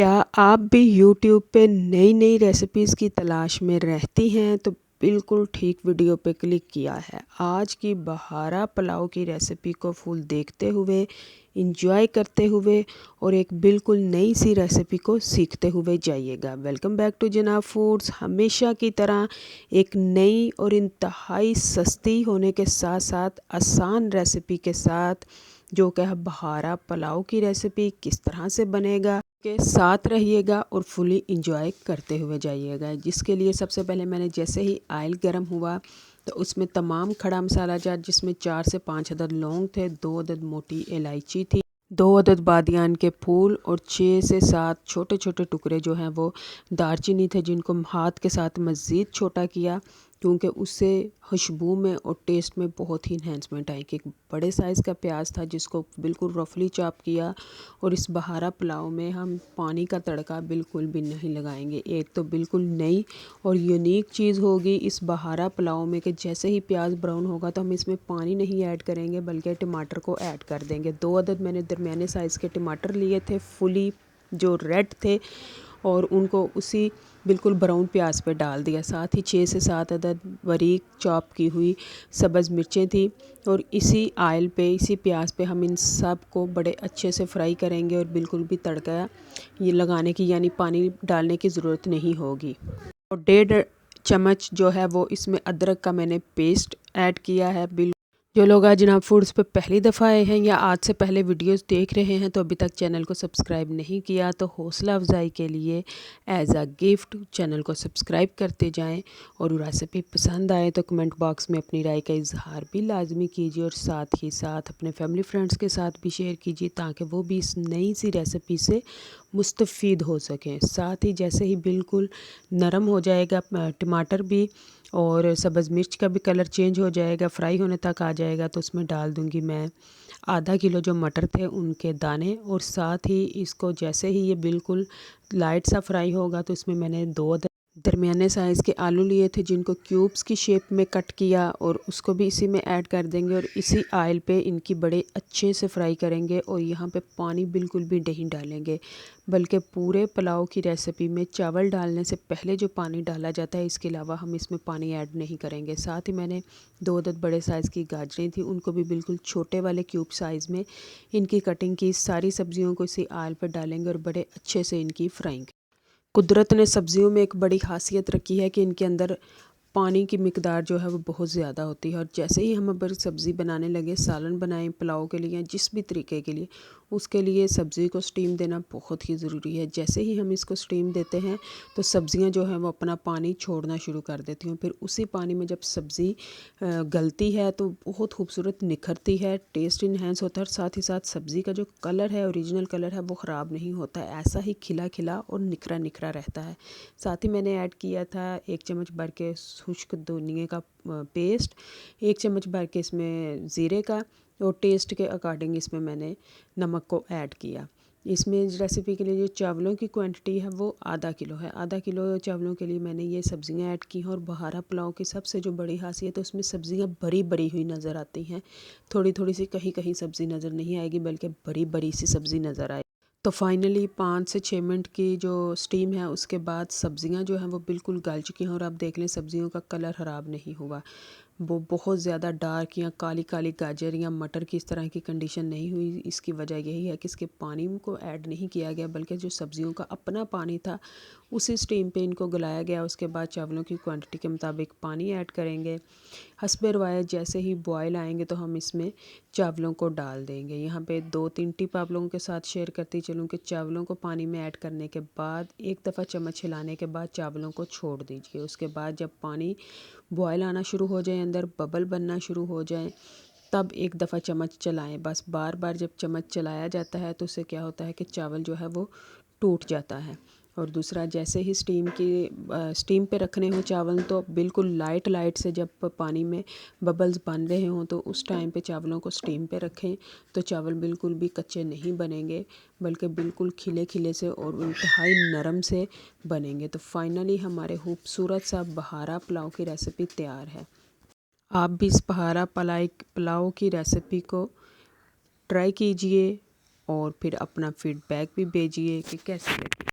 क्या आप भी यूट्यूब पे नई नई रेसिपीज़ की तलाश में रहती हैं तो बिल्कुल ठीक वीडियो पे क्लिक किया है। आज की बहारा पुलाव की रेसिपी को फुल देखते हुए इंजॉय करते हुए और एक बिल्कुल नई सी रेसिपी को सीखते हुए जाइएगा। वेलकम बैक टू जनाब फूड्स। हमेशा की तरह एक नई और इंतहाई सस्ती होने के साथ साथ आसान रेसिपी के साथ जो कि है बहारा पुलाव की रेसिपी किस तरह से बनेगा के साथ रहिएगा और फुली इंजॉय करते हुए जाइएगा। जिसके लिए सबसे पहले मैंने जैसे ही ऑयल गर्म हुआ तो उसमें तमाम खड़ा मसाला जात जिसमें 4 से 5 अदद लौंग थे, 2 अदद मोटी इलायची थी, 2 अदद बादियान के फूल और 6 से 7 छोटे छोटे टुकड़े जो हैं वो दालचीनी थे, जिनको हाथ के साथ मज़ीद छोटा किया क्योंकि उससे खुशबू में और टेस्ट में बहुत ही इन्हेंसमेंट आएगी। एक बड़े साइज़ का प्याज था जिसको बिल्कुल रफली चॉप किया। और इस बहारा पुलाव में हम पानी का तड़का बिल्कुल भी नहीं लगाएंगे। एक तो बिल्कुल नई और यूनिक चीज़ होगी इस बहारा पुलाव में कि जैसे ही प्याज ब्राउन होगा तो हम इसमें पानी नहीं ऐड करेंगे बल्कि टमाटर को ऐड कर देंगे। 2 अदद मैंने दरमियाने साइज़ के टमाटर लिए थे, फुली जो रेड थे, और उनको उसी बिल्कुल ब्राउन प्याज पे डाल दिया। साथ ही 6 से 7 अदद बारीक चॉप की हुई सब्ज़ मिर्चें थी। और इसी ऑयल पे, इसी प्याज पे हम इन सब को बड़े अच्छे से फ्राई करेंगे और बिल्कुल भी तड़का ये लगाने की यानी पानी डालने की ज़रूरत नहीं होगी। और 1.5 चम्मच जो है वो इसमें अदरक का मैंने पेस्ट ऐड किया है। जो लोग आज जनाब फूड्स पे पहली दफ़ा आए हैं या आज से पहले वीडियोस देख रहे हैं तो अभी तक चैनल को सब्सक्राइब नहीं किया तो हौसला अफजाई के लिए एज अ गिफ्ट चैनल को सब्सक्राइब करते जाएं। और रेसिपी पसंद आए तो कमेंट बॉक्स में अपनी राय का इजहार भी लाजमी कीजिए और साथ ही साथ अपने फैमिली फ्रेंड्स के साथ भी शेयर कीजिए ताकि वो भी इस नई सी रेसिपी से मुस्तफ़ीद हो सकें। साथ ही जैसे ही बिल्कुल नरम हो जाएगा टमाटर भी और सब्ज़ मिर्च का भी कलर चेंज हो जाएगा, फ्राई होने तक आ जाएगा, तो उसमें डाल दूंगी मैं आधा किलो जो मटर थे उनके दाने। और साथ ही इसको जैसे ही ये बिल्कुल लाइट सा फ्राई होगा तो इसमें मैंने 2 दरमियाने साइज़ के आलू लिए थे जिनको क्यूब्स की शेप में कट किया और उसको भी इसी में ऐड कर देंगे और इसी ऑयल पे इनकी बड़े अच्छे से फ्राई करेंगे। और यहाँ पे पानी बिल्कुल भी नहीं डालेंगे बल्कि पूरे पुलाव की रेसिपी में चावल डालने से पहले जो पानी डाला जाता है इसके अलावा हम इसमें पानी ऐड नहीं करेंगे। साथ ही मैंने 2 अदद बड़े साइज़ की गाजरें थी, उनको भी बिल्कुल छोटे वाले क्यूब साइज़ में इनकी कटिंग की। सारी सब्जियों को इसी ऑयल पर डालेंगे और बड़े अच्छे से इनकी फ्राइंग। कुदरत ने सब्ज़ियों में एक बड़ी खासियत रखी है कि इनके अंदर पानी की मिकदार जो है वो बहुत ज़्यादा होती है। और जैसे ही हम अगर सब्ज़ी बनाने लगे, सालन बनाएं पुलाव के लिए या जिस भी तरीके के लिए, उसके लिए सब्ज़ी को स्टीम देना बहुत ही ज़रूरी है। जैसे ही हम इसको स्टीम देते हैं तो सब्ज़ियां जो हैं वो अपना पानी छोड़ना शुरू कर देती हैं। फिर उसी पानी में जब सब्ज़ी गलती है तो बहुत खूबसूरत निखरती है, टेस्ट इन्हेंस होता है और साथ ही साथ सब्ज़ी का जो कलर है, ओरिजिनल कलर है, वो ख़राब नहीं होता है, ऐसा ही खिला खिला और निखरा निखरा रहता है। साथ ही मैंने ऐड किया था 1 चम्मच भर के खुश्क धनिए का पेस्ट, 1 चम्मच भर के इसमें ज़ीरे का, और टेस्ट के अकॉर्डिंग इसमें मैंने नमक को ऐड किया। इसमें रेसिपी के लिए जो चावलों की क्वांटिटी है वो आधा किलो है। आधा किलो चावलों के लिए मैंने ये सब्ज़ियां ऐड की हैं। और बहारा पुलाव की सबसे जो बड़ी खासियत है उसमें सब्ज़ियां बड़ी बड़ी हुई नज़र आती हैं, थोड़ी थोड़ी सी कहीं कहीं सब्ज़ी नज़र नहीं आएगी बल्कि बड़ी बड़ी सी सब्ज़ी नज़र आए। तो फाइनली 5 से 6 मिनट की जो स्टीम है उसके बाद सब्ज़ियां जो हैं वो बिल्कुल गल चुकी हैं। और आप देख लें सब्ज़ियों का कलर ख़राब नहीं हुआ, वो बहुत ज़्यादा डार्क या काली काली गाजर या मटर की इस तरह की कंडीशन नहीं हुई। इसकी वजह यही है कि इसके पानी को ऐड नहीं किया गया बल्कि जो सब्ज़ियों का अपना पानी था उसी स्टीम पे इनको गलाया गया। उसके बाद चावलों की क्वांटिटी के मुताबिक पानी ऐड करेंगे। हस्बे रवायत जैसे ही बॉयल आएंगे तो हम इसमें चावलों को डाल देंगे। यहाँ पे 2-3 टिप आप लोगों के साथ शेयर करती चलूँ कि चावलों को पानी में ऐड करने के बाद एक दफ़ा चम्मच हिलाने के बाद चावलों को छोड़ दीजिए। उसके बाद जब पानी बॉयल आना शुरू हो जाए, अंदर बबल बनना शुरू हो जाए, तब एक दफ़ा चम्मच चलाएं। बस बार बार जब चम्मच चलाया जाता है तो उससे क्या होता है कि चावल जो है वो टूट जाता है। और दूसरा, जैसे ही स्टीम पे रखने हो चावल तो बिल्कुल लाइट लाइट से जब पानी में बबल्स बन रहे हों तो उस टाइम पे चावलों को स्टीम पे रखें तो चावल बिल्कुल भी कच्चे नहीं बनेंगे बल्कि बिल्कुल खिले खिले से और इंतहाई नरम से बनेंगे। तो फाइनली हमारे खूबसूरत सा बहारा पुलाव की रेसिपी तैयार है। आप भी इस बहारा पुलाव की रेसिपी को ट्राई कीजिए और फिर अपना फीडबैक भी भेजिए कि कैसी लगी।